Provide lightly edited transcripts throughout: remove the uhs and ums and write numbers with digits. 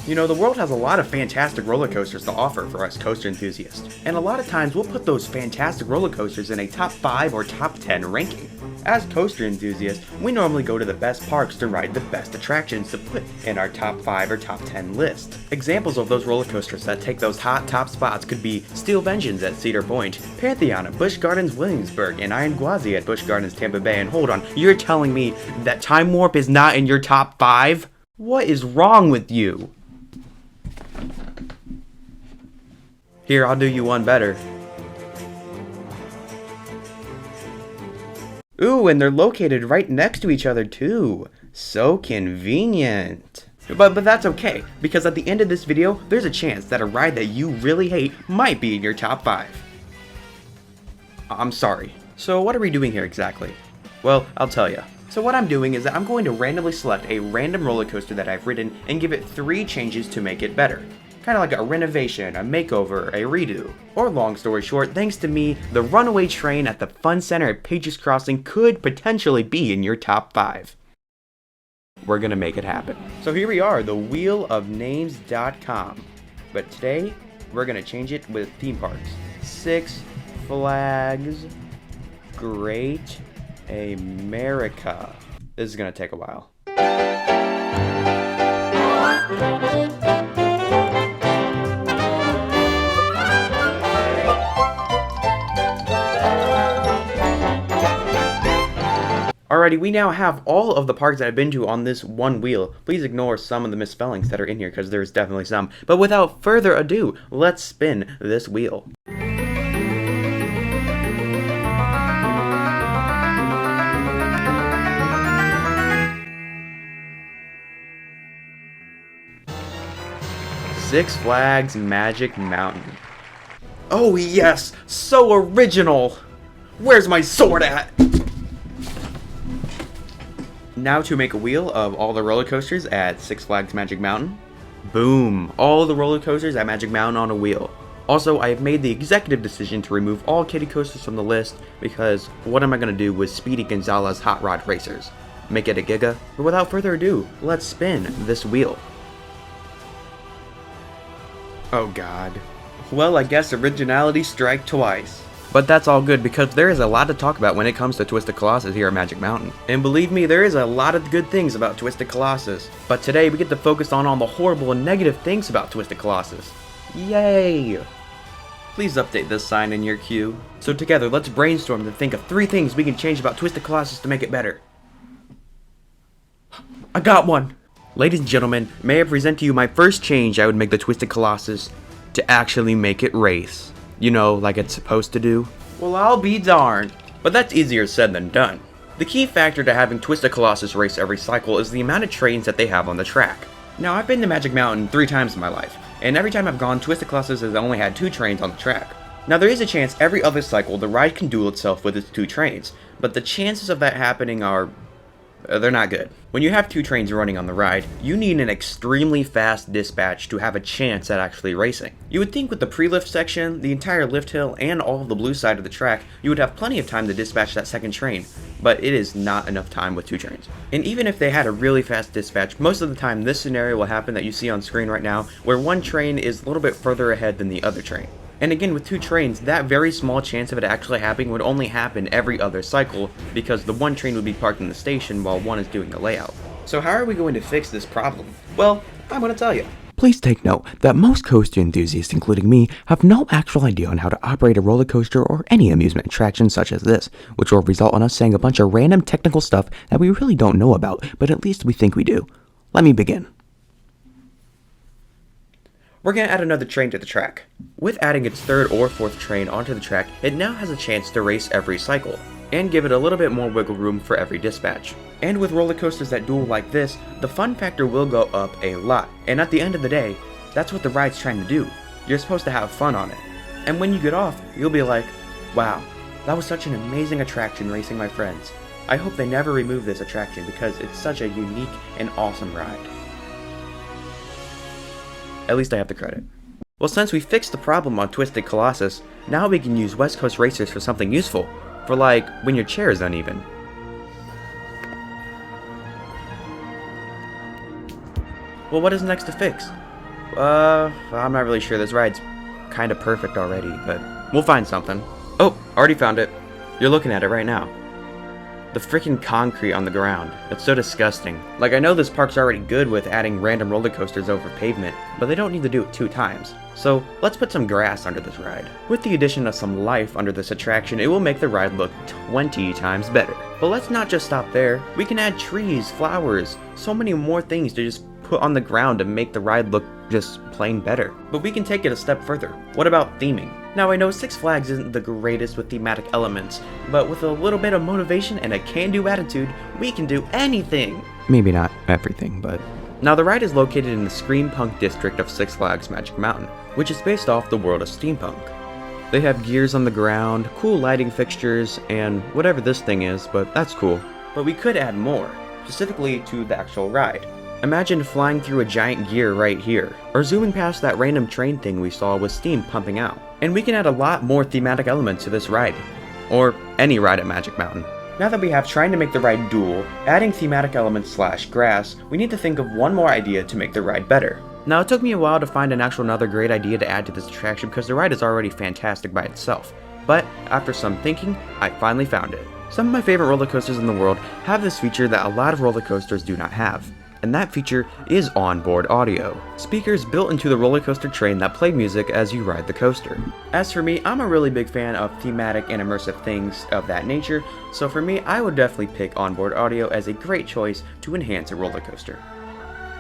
You know, the world has a lot of fantastic roller coasters to offer for us coaster enthusiasts, and a lot of times we'll put those fantastic roller coasters in a top 5 or top 10 ranking. As coaster enthusiasts, we normally go to the best parks to ride the best attractions to put in our top 5 or top 10 list. Examples of those roller coasters that take those hot top spots could be Steel Vengeance at Cedar Point, Pantheon at Busch Gardens Williamsburg, and Iron Gwazi at Busch Gardens Tampa Bay. And hold on, you're telling me that Time Warp is not in your top 5? What is wrong with you? Here, I'll do you one better. Ooh, and they're located right next to each other too. So convenient. But that's okay, because at the end of this video, there's a chance that a ride that you really hate might be in your top 5. I'm sorry. So what are we doing here exactly? Well, I'll tell you. So what I'm doing is that I'm going to randomly select a random roller coaster that I've ridden and give it 3 changes to make it better. Kind of like a renovation, a makeover, a redo. Or long story short, thanks to me, the runaway train at the Fun Center at Pages Crossing could potentially be in your top 5. We're gonna make it happen. So here we are, the wheelofnames.com. But today, we're gonna change it with theme parks. Six Flags Great America. This is gonna take a while. Alrighty, we now have all of the parks that I've been to on this one wheel. Please ignore some of the misspellings that are in here because there's definitely some. But without further ado, let's spin this wheel. Six Flags Magic Mountain. Oh yes, so original! Where's my sword at? Now to make a wheel of all the roller coasters at Six Flags Magic Mountain. Boom! All the roller coasters at Magic Mountain on a wheel. Also, I have made the executive decision to remove all kiddie coasters from the list because what am I going to do with Speedy Gonzalez Hot Rod Racers? Make it a giga? But without further ado, let's spin this wheel. Oh god. Well, I guess originality strike twice. But that's all good because there is a lot to talk about when it comes to Twisted Colossus here at Magic Mountain. And believe me, there is a lot of good things about Twisted Colossus. But today we get to focus on all the horrible and negative things about Twisted Colossus. Yay! Please update this sign in your queue. So together, let's brainstorm and think of 3 things we can change about Twisted Colossus to make it better. I got one! Ladies and gentlemen, may I present to you my first change I would make the Twisted Colossus to actually make it race. You know, like it's supposed to do? Well, I'll be darned. But that's easier said than done. The key factor to having Twisted Colossus race every cycle is the amount of trains that they have on the track. Now, I've been to Magic Mountain 3 times in my life, and every time I've gone, Twisted Colossus has only had 2 trains on the track. Now, there is a chance every other cycle the ride can duel itself with its 2 trains, but the chances of that happening are... they're not good. When you have 2 trains running on the ride, you need an extremely fast dispatch to have a chance at actually racing. You would think with the pre-lift section, the entire lift hill, and all of the blue side of the track, you would have plenty of time to dispatch that second train, but it is not enough time with 2 trains. And even if they had a really fast dispatch, most of the time this scenario will happen that you see on screen right now, where one train is a little bit further ahead than the other train. And again, with 2 trains, that very small chance of it actually happening would only happen every other cycle because the one train would be parked in the station while one is doing the layout. So how are we going to fix this problem? Well, I'm going to tell you. Please take note that most coaster enthusiasts, including me, have no actual idea on how to operate a roller coaster or any amusement attraction such as this, which will result in us saying a bunch of random technical stuff that we really don't know about, but at least we think we do. Let me begin. We're going to add another train to the track. With adding its 3rd or 4th train onto the track, it now has a chance to race every cycle, and give it a little bit more wiggle room for every dispatch. And with roller coasters that duel like this, the fun factor will go up a lot, and at the end of the day, that's what the ride's trying to do. You're supposed to have fun on it. And when you get off, you'll be like, wow, that was such an amazing attraction racing my friends. I hope they never remove this attraction because it's such a unique and awesome ride. At least I have the credit. Well, since we fixed the problem on Twisted Colossus, now we can use West Coast Racers for something useful. For like, when your chair is uneven. Well, what is next to fix? I'm not really sure. This ride's kind of perfect already, but we'll find something. Oh, already found it. You're looking at it right now. The freaking concrete on the ground. It's so disgusting. Like, I know this park's already good with adding random roller coasters over pavement, but they don't need to do it 2 times. So, let's put some grass under this ride. With the addition of some life under this attraction, it will make the ride look 20 times better. But let's not just stop there. We can add trees, flowers, so many more things to just put on the ground to make the ride look just plain better. But we can take it a step further. What about theming? Now, I know Six Flags isn't the greatest with thematic elements, but with a little bit of motivation and a can-do attitude, we can do anything! Maybe not everything, but Now, the ride is located in the Screampunk district of Six Flags Magic Mountain, which is based off the world of steampunk. They have gears on the ground, cool lighting fixtures, and whatever this thing is, but that's cool. But we could add more, specifically to the actual ride. Imagine flying through a giant gear right here, or zooming past that random train thing we saw with steam pumping out. And we can add a lot more thematic elements to this ride, or any ride at Magic Mountain. Now that we have trying to make the ride duel, adding thematic elements / grass, we need to think of one more idea to make the ride better. Now, it took me a while to find another great idea to add to this attraction because the ride is already fantastic by itself. But after some thinking, I finally found it. Some of my favorite roller coasters in the world have this feature that a lot of roller coasters do not have. And that feature is onboard audio. Speakers built into the roller coaster train that play music as you ride the coaster. As for me, I'm a really big fan of thematic and immersive things of that nature, so for me, I would definitely pick onboard audio as a great choice to enhance a roller coaster.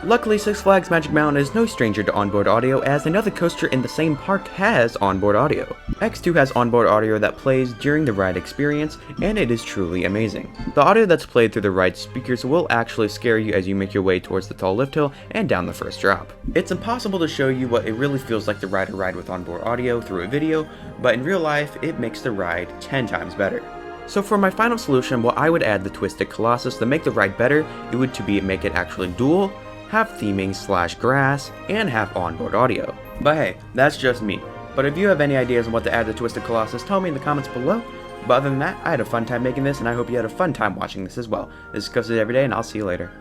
Luckily, Six Flags Magic Mountain is no stranger to onboard audio, as another coaster in the same park has onboard audio. X2 has onboard audio that plays during the ride experience, and it is truly amazing. The audio that's played through the ride speakers will actually scare you as you make your way towards the tall lift hill and down the first drop. It's impossible to show you what it really feels like to ride a ride with onboard audio through a video, but in real life, it makes the ride 10 times better. So for my final solution, while I would add the Twisted Colossus to make the ride better, it would make it actually dual, have theming / grass, and have onboard audio. But hey, that's just me. But if you have any ideas on what to add to Twisted Colossus, tell me in the comments below. But other than that, I had a fun time making this, and I hope you had a fun time watching this as well. This is Coasters Every Day, and I'll see you later.